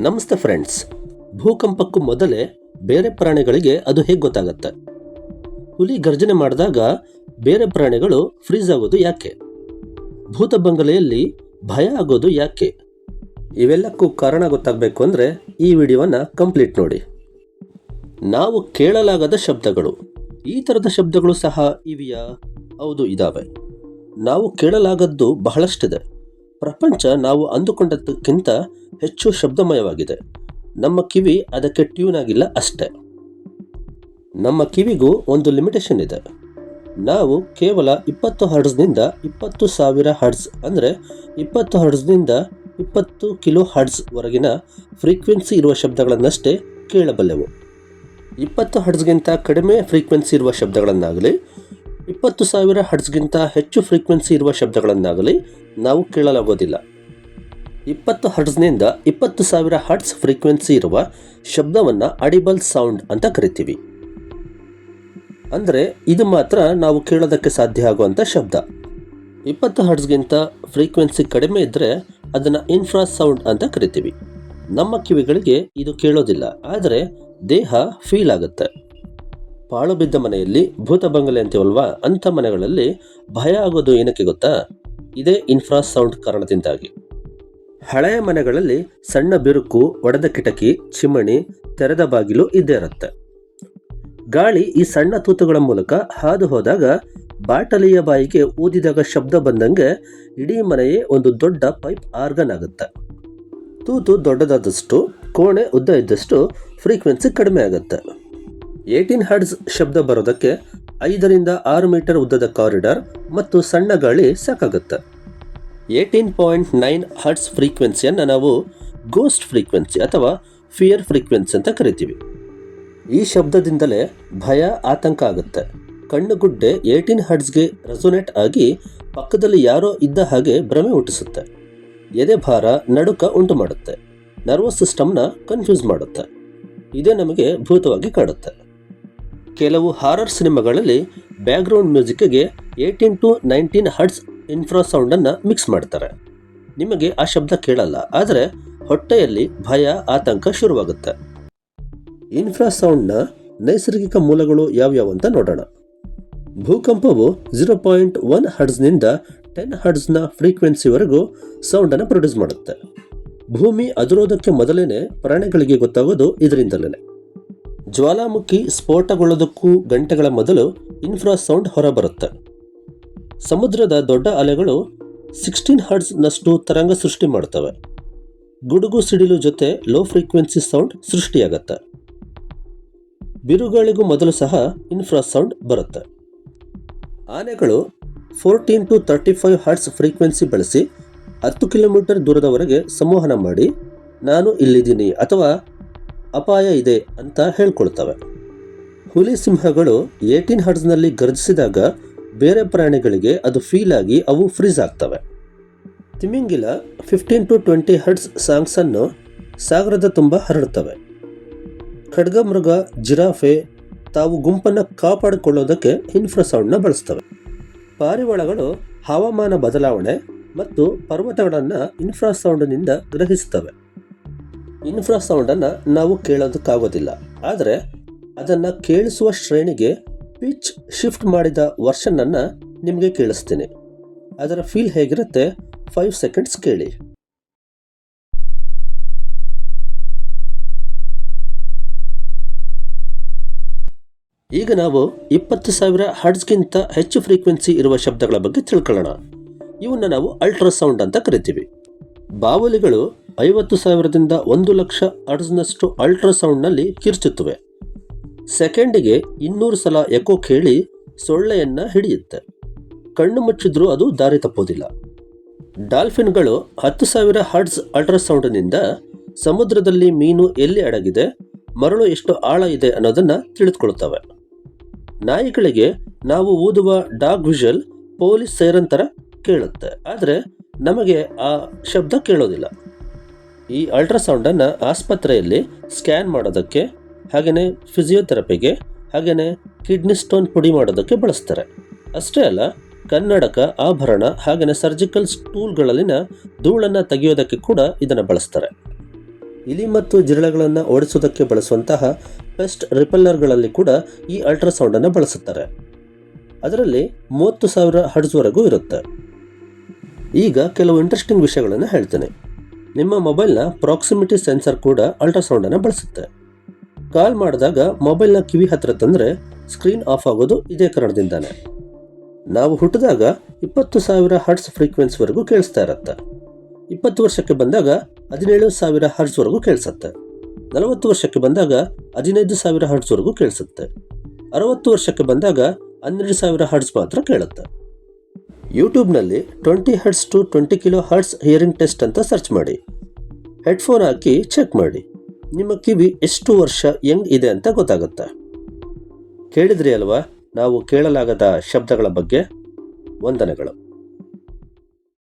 ನಮಸ್ತೆ ಫ್ರೆಂಡ್ಸ್, ಭೂಕಂಪಕ್ಕೂ ಮೊದಲೇ ಬೇರೆ ಪ್ರಾಣಿಗಳಿಗೆ ಅದು ಹೇಗೆ ಗೊತ್ತಾಗತ್ತೆ? ಹುಲಿ ಗರ್ಜನೆ ಮಾಡಿದಾಗ ಬೇರೆ ಪ್ರಾಣಿಗಳು ಫ್ರೀಸ್ ಆಗೋದು ಯಾಕೆ? ಭೂತ ಬಂಗಲೆಯಲ್ಲಿ ಭಯ ಆಗೋದು ಯಾಕೆ? ಇವೆಲ್ಲಕ್ಕೂ ಕಾರಣ ಗೊತ್ತಾಗಬೇಕು ಅಂದರೆ ಈ ವಿಡಿಯೋವನ್ನು ಕಂಪ್ಲೀಟ್ ನೋಡಿ. ನಾವು ಕೇಳಲಾಗದ ಶಬ್ದಗಳು. ಈ ಥರದ ಶಬ್ದಗಳು ಸಹ ಇವೆಯಾ? ಹೌದು, ಇದ್ದಾವೆ. ನಾವು ಕೇಳಲಾಗದ್ದು ಬಹಳಷ್ಟಿದೆ. ಪ್ರಪಂಚ ನಾವು ಅಂದುಕೊಂಡದ್ದಕ್ಕಿಂತ ಹೆಚ್ಚು ಶಬ್ದಮಯವಾಗಿದೆ. ನಮ್ಮ ಕಿವಿ ಅದಕ್ಕೆ ಟ್ಯೂನ್ ಆಗಿಲ್ಲ ಅಷ್ಟೇ. ನಮ್ಮ ಕಿವಿಗೂ ಒಂದು ಲಿಮಿಟೇಷನ್ ಇದೆ. ನಾವು ಕೇವಲ 20 ಹರ್ಟ್ಸ್ನಿಂದ 20,000 ಹರ್ಟ್ಸ್ ಅಂದರೆ 20 ಹರ್ಟ್ಸ್ನಿಂದ 20 ಕಿಲೋ ಹರ್ಟ್ಸ್ ವರೆಗಿನ ಫ್ರೀಕ್ವೆನ್ಸಿ ಇರುವ ಶಬ್ದಗಳನ್ನಷ್ಟೇ ಕೇಳಬಲ್ಲೆವು. 20 ಹರ್ಟ್ಸ್ಗಿಂತ ಕಡಿಮೆ ಫ್ರೀಕ್ವೆನ್ಸಿ ಇರುವ ಶಬ್ದಗಳನ್ನಾಗಲಿ 20,000 ಹರ್ಟ್ಸ್ಗಿಂತ ಹೆಚ್ಚು ಫ್ರೀಕ್ವೆನ್ಸಿ ಇರುವ ಶಬ್ದಗಳನ್ನಾಗಲಿ ನಾವು ಕೇಳಲಾಗೋದಿಲ್ಲ. 20 ಹರ್ಟ್ಸ್ನಿಂದ 20,000 ಹರ್ಟ್ಸ್ ಫ್ರೀಕ್ವೆನ್ಸಿ ಇರುವ ಶಬ್ದವನ್ನು ಆಡಿಬಲ್ ಸೌಂಡ್ ಅಂತ ಕರಿತೀವಿ. ಅಂದರೆ ಇದು ಮಾತ್ರ ನಾವು ಕೇಳೋದಕ್ಕೆ ಸಾಧ್ಯ ಆಗುವಂಥ ಶಬ್ದ. 20 ಹರ್ಟ್ಸ್ಗಿಂತ ಫ್ರೀಕ್ವೆನ್ಸಿ ಕಡಿಮೆ ಇದ್ದರೆ ಅದನ್ನು ಇನ್ಫ್ರಾ ಸೌಂಡ್ ಅಂತ ಕರಿತೀವಿ. ನಮ್ಮ ಕಿವಿಗಳಿಗೆ ಇದು ಕೇಳೋದಿಲ್ಲ, ಆದರೆ ದೇಹ ಫೀಲ್ ಆಗುತ್ತೆ. ಪಾಳು ಬಿದ್ದ ಮನೆಯಲ್ಲಿ ಭೂತ ಬಂಗಲೆ ಅಂತೀವಲ್ವಾ, ಅಂಥ ಮನೆಗಳಲ್ಲಿ ಭಯ ಆಗೋದು ಏನಕ್ಕೆ ಗೊತ್ತಾ? ಇದೇ ಇನ್ಫ್ರಾ ಸೌಂಡ್ ಕಾರಣದಿಂದಾಗಿ. ಹಳೆಯ ಮನೆಗಳಲ್ಲಿ ಸಣ್ಣ ಬಿರುಕು, ಒಡೆದ ಕಿಟಕಿ, ಚಿಮಣಿ, ತೆರೆದ ಬಾಗಿಲು ಇದ್ದೇ ಇರುತ್ತೆ. ಗಾಳಿ ಈ ಸಣ್ಣ ತೂತುಗಳ ಮೂಲಕ ಹಾದು ಹೋದಾಗ ಬಾಟಲಿಯ ಬಾಯಿಗೆ ಊದಿದಾಗ ಶಬ್ದ ಬಂದಂಗೆ ಇಡೀ ಮನೆಯೇ ಒಂದು ದೊಡ್ಡ ಪೈಪ್ ಆರ್ಗನ್ ಆಗುತ್ತೆ. ತೂತು ದೊಡ್ಡದಾದಷ್ಟು, ಕೋಣೆ ಉದ್ದ ಇದ್ದಷ್ಟು ಫ್ರೀಕ್ವೆನ್ಸಿ ಕಡಿಮೆ ಆಗುತ್ತೆ. 18 ಹರ್ಟ್ಸ್ ಶಬ್ದ ಬರೋದಕ್ಕೆ 5ರಿಂದ 6 ಮೀಟರ್ ಉದ್ದದ ಕಾರಿಡಾರ್ ಮತ್ತು ಸಣ್ಣ ಗಾಳಿ ಸಾಕಾಗುತ್ತೆ. 18.9 ಹರ್ಟ್ಸ್ ಫ್ರೀಕ್ವೆನ್ಸಿಯನ್ನು ನಾವು ಗೋಸ್ಟ್ ಫ್ರೀಕ್ವೆನ್ಸಿ ಅಥವಾ ಫಿಯರ್ ಫ್ರೀಕ್ವೆನ್ಸಿ ಅಂತ ಕರಿತೀವಿ. ಈ ಶಬ್ದದಿಂದಲೇ ಭಯ, ಆತಂಕ ಆಗುತ್ತೆ. ಕಣ್ಣುಗುಡ್ಡೆ 18 ಹರ್ಟ್ಸ್ಗೆ ರೆಸೊನೇಟ್ ಆಗಿ ಪಕ್ಕದಲ್ಲಿ ಯಾರೋ ಇದ್ದ ಹಾಗೆ ಭ್ರಮೆ ಹುಟ್ಟಿಸುತ್ತೆ. ಎದೆ ಭಾರ, ನಡುಕ ಉಂಟು ಮಾಡುತ್ತೆ. ನರ್ವಸ್ ಸಿಸ್ಟಮ್ನ ಕನ್ಫ್ಯೂಸ್ ಮಾಡುತ್ತೆ. ಇದೇ ನಮಗೆ ಭೂತವಾಗಿ ಕಾಡುತ್ತೆ. ಕೆಲವು ಹಾರರ್ ಸಿನಿಮಾಗಳಲ್ಲಿ ಬ್ಯಾಕ್ಗ್ರೌಂಡ್ ಮ್ಯೂಸಿಕ್ಗೆ 18 to 19 ಹರ್ಟ್ಸ್ ಇನ್ಫ್ರಾಸೌಂಡನ್ನು ಮಿಕ್ಸ್ ಮಾಡ್ತಾರೆ. ನಿಮಗೆ ಆ ಶಬ್ದ ಕೇಳಲ್ಲ, ಆದರೆ ಹೊಟ್ಟೆಯಲ್ಲಿ ಭಯ, ಆತಂಕ ಶುರುವಾಗುತ್ತೆ. ಇನ್ಫ್ರಾಸೌಂಡ್ನ ನೈಸರ್ಗಿಕ ಮೂಲಗಳು ಯಾವ್ಯಾವು ಅಂತ ನೋಡೋಣ. ಭೂಕಂಪವು 0.1 ಹರ್ಟ್ಸ್ನಿಂದ 10 ಹರ್ಟ್ಸ್ನ ಫ್ರೀಕ್ವೆನ್ಸಿವರೆಗೂ ಸೌಂಡನ್ನು ಪ್ರೊಡ್ಯೂಸ್ ಮಾಡುತ್ತೆ. ಭೂಮಿ ಅದುರೋದಕ್ಕೆ ಮೊದಲೇ ಪ್ರಾಣಿಗಳಿಗೆ ಗೊತ್ತಾಗೋದು ಇದರಿಂದಲೇ. ಜ್ವಾಲಾಮುಖಿ ಸ್ಫೋಟಗೊಳ್ಳೋದಕ್ಕೂ ಗಂಟೆಗಳ ಮೊದಲು ಇನ್ಫ್ರಾಸೌಂಡ್ ಹೊರಬರುತ್ತೆ. ಸಮುದ್ರದ ದೊಡ್ಡ ಅಲೆಗಳು 16 ಹರ್ಟ್ಸ್ನಷ್ಟು ತರಂಗ ಸೃಷ್ಟಿ ಮಾಡ್ತವೆ. ಗುಡುಗು ಸಿಡಿಲು ಜೊತೆ ಲೋ ಫ್ರೀಕ್ವೆನ್ಸಿ ಸೌಂಡ್ ಸೃಷ್ಟಿಯಾಗತ್ತೆ. ಬಿರುಗಾಳಿಗೂ ಮೊದಲು ಸಹ ಇನ್ಫ್ರಾಸೌಂಡ್ ಬರುತ್ತೆ. ಆನೆಗಳು 14 to 35 ಹರ್ಟ್ಸ್ ಫ್ರೀಕ್ವೆನ್ಸಿ ಬಳಸಿ 10 ಕಿಲೋಮೀಟರ್ ದೂರದವರೆಗೆ ಸಂವಹನ ಮಾಡಿ ನಾನು ಇಲ್ಲಿದ್ದೀನಿ ಅಥವಾ ಅಪಾಯ ಇದೆ ಅಂತ ಹೇಳ್ಕೊಳ್ತವೆ. ಹುಲಿ ಸಿಂಹಗಳು 18 ಹರ್ಟ್ಸ್ನಲ್ಲಿ ಗರ್ಜಿಸಿದಾಗ ಬೇರೆ ಪ್ರಾಣಿಗಳಿಗೆ ಅದು ಫೀಲ್ ಆಗಿ ಅವು ಫ್ರೀಸ್ ಆಗ್ತವೆ. ತಿಮಿಂಗಿಲ 15 to 20 ಹರ್ಟ್ಸ್ ಸಾಂಗ್ಸನ್ನು ಸಾಗರದ ತುಂಬ ಹರಡ್ತವೆ. ಖಡ್ಗಮೃಗ, ಜಿರಾಫೆ ತಾವು ಗುಂಪನ್ನು ಕಾಪಾಡಿಕೊಳ್ಳೋದಕ್ಕೆ ಇನ್ಫ್ರಾಸೌಂಡ್ನ ಬಳಸ್ತವೆ. ಪಾರಿವಾಳಗಳು ಹವಾಮಾನ ಬದಲಾವಣೆ ಮತ್ತು ಪರ್ವತಗಳನ್ನು ಇನ್ಫ್ರಾಸೌಂಡ್ನಿಂದ ಗ್ರಹಿಸ್ತವೆ. ಇನ್ಫ್ರಾಸೌಂಡನ್ನು ನಾವು ಕೇಳೋದಕ್ಕಾಗೋದಿಲ್ಲ, ಆದರೆ ಅದನ್ನು ಕೇಳಿಸುವ ಶ್ರೇಣಿಗೆ ಪಿಚ್ ಶಿಫ್ಟ್ ಮಾಡಿದ ವರ್ಷನನ್ನು ನಿಮಗೆ ಕೇಳಿಸ್ತೀನಿ. ಅದರ ಫೀಲ್ ಹೇಗಿರುತ್ತೆ 5 ಸೆಕೆಂಡ್ಸ್ ಕೇಳಿ. ಈಗ ನಾವು 20,000 ಹರ್ಟ್ಸ್ಗಿಂತ ಹೆಚ್ಚು ಫ್ರೀಕ್ವೆನ್ಸಿ ಇರುವ ಶಬ್ದಗಳ ಬಗ್ಗೆ ತಿಳ್ಕೊಳ್ಳೋಣ. ಇವನ್ನು ನಾವು ಅಲ್ಟ್ರಾಸೌಂಡ್ ಅಂತ ಕರಿತೀವಿ. ಬಾವಲಿಗಳು 50,000ದಿಂದ 1,00,000 ಹರ್ಟ್ಸ್ನಷ್ಟು ಅಲ್ಟ್ರಾಸೌಂಡ್ನಲ್ಲಿ ಕಿರ್ಚುತ್ತವೆ. ಸೆಕೆಂಡಿಗೆ 200 ಸಲ ಎಕೋ ಕೇಳಿ ಸೊಳ್ಳೆಯನ್ನು ಹಿಡಿಯುತ್ತೆ. ಕಣ್ಣು ಮುಚ್ಚಿದ್ರೂ ಅದು ದಾರಿ ತಪ್ಪೋದಿಲ್ಲ. ಡಾಲ್ಫಿನ್ಗಳು 10,000 ಹರ್ಟ್ಸ್ ಅಲ್ಟ್ರಾಸೌಂಡ್ನಿಂದ ಸಮುದ್ರದಲ್ಲಿ ಮೀನು ಎಲ್ಲಿ ಅಡಗಿದೆ, ಮರಳು ಎಷ್ಟು ಆಳ ಇದೆ ಅನ್ನೋದನ್ನು ತಿಳಿದುಕೊಳ್ತವೆ. ನಾಯಿಗಳಿಗೆ ನಾವು ಊದುವ ಡಾಗ್ ವಿಷಲ್ ಪೊಲೀಸ್ ಸೈರನ್ ಥರ ಕೇಳುತ್ತೆ, ಆದರೆ ನಮಗೆ ಆ ಶಬ್ದ ಕೇಳೋದಿಲ್ಲ. ಈ ಅಲ್ಟ್ರಾಸೌಂಡನ್ನು ಆಸ್ಪತ್ರೆಯಲ್ಲಿ ಸ್ಕ್ಯಾನ್ ಮಾಡೋದಕ್ಕೆ, ಹಾಗೆಯೇ ಫಿಸಿಯೋಥೆರಪಿಗೆ ಹಾಗೆಯೇ ಕಿಡ್ನಿ ಸ್ಟೋನ್ ಪುಡಿ ಮಾಡೋದಕ್ಕೆ ಬಳಸ್ತಾರೆ. ಅಷ್ಟೇ ಅಲ್ಲ, ಕನ್ನಡಕ, ಆಭರಣ ಹಾಗೆಯೇ ಸರ್ಜಿಕಲ್ ಟೂಲ್ಗಳಲ್ಲಿನ ಧೂಳನ್ನು ತೆಗೆಯೋದಕ್ಕೆ ಕೂಡ ಇದನ್ನು ಬಳಸ್ತಾರೆ. ಇಲಿ ಮತ್ತು ಜಿರಳೆಗಳನ್ನು ಓಡಿಸೋದಕ್ಕೆ ಬಳಸುವಂತಹ ಪೆಸ್ಟ್ ರಿಪೆಲ್ಲರ್ಗಳಲ್ಲಿ ಕೂಡ ಈ ಅಲ್ಟ್ರಾಸೌಂಡನ್ನು ಬಳಸುತ್ತಾರೆ. ಅದರಲ್ಲಿ 30,000 ಹರ್ಟ್ಜ್ವರೆಗೂ ಇರುತ್ತೆ. ಈಗ ಕೆಲವು ಇಂಟ್ರೆಸ್ಟಿಂಗ್ ವಿಷಯಗಳನ್ನು ಹೇಳ್ತೇನೆ. ನಿಮ್ಮ ಮೊಬೈಲ್ನ ಪ್ರಾಕ್ಸಿಮಿಟಿ ಸೆನ್ಸರ್ ಕೂಡ ಅಲ್ಟ್ರಾಸೌಂಡನ್ನು ಬಳಸುತ್ತೆ. ಕಾಲ್ ಮಾಡಿದಾಗ ಮೊಬೈಲ್ನ ಕಿವಿ ಹತ್ತಿರ ತಂದರೆ ಸ್ಕ್ರೀನ್ ಆಫ್ ಆಗೋದು ಇದೇ ಕಾರಣದಿಂದಾನೆ. ನಾವು ಹುಟ್ಟಿದಾಗ 20,000 ಹರ್ಟ್ಸ್ ಫ್ರೀಕ್ವೆನ್ಸಿವರೆಗೂ ಕೇಳಿಸ್ತಾ ಇರುತ್ತೆ. 20 ವರ್ಷಕ್ಕೆ ಬಂದಾಗ 17,000 ಹರ್ಟ್ಸ್ವರೆಗೂ ಕೇಳಿಸುತ್ತೆ. 40 ವರ್ಷಕ್ಕೆ ಬಂದಾಗ 15,000 ಹರ್ಟ್ಸ್ವರೆಗೂ ಕೇಳಿಸುತ್ತೆ. 60 ವರ್ಷಕ್ಕೆ ಬಂದಾಗ 12,000 ಹರ್ಟ್ಸ್ ಮಾತ್ರ ಕೇಳುತ್ತೆ. ಯೂಟ್ಯೂಬ್ನಲ್ಲಿ 20 hertz to 20 kilo hertz hearing test ಅಂತ ಸರ್ಚ್ ಮಾಡಿ. ಹೆಡ್ಫೋನ್ ಹಾಕಿ ಚೆಕ್ ಮಾಡಿ. ನಿಮ್ಮ ಕಿವಿ ಎಷ್ಟು ವರ್ಷ ಯಂಗ್ ಇದೆ ಅಂತ ಗೊತ್ತಾಗುತ್ತೆ. ಕೇಳಿದ್ರಿ ಅಲ್ವಾ ನಾವು ಕೇಳಲಾಗದ ಶಬ್ದಗಳ ಬಗ್ಗೆ? ವಂದನೆಗಳು.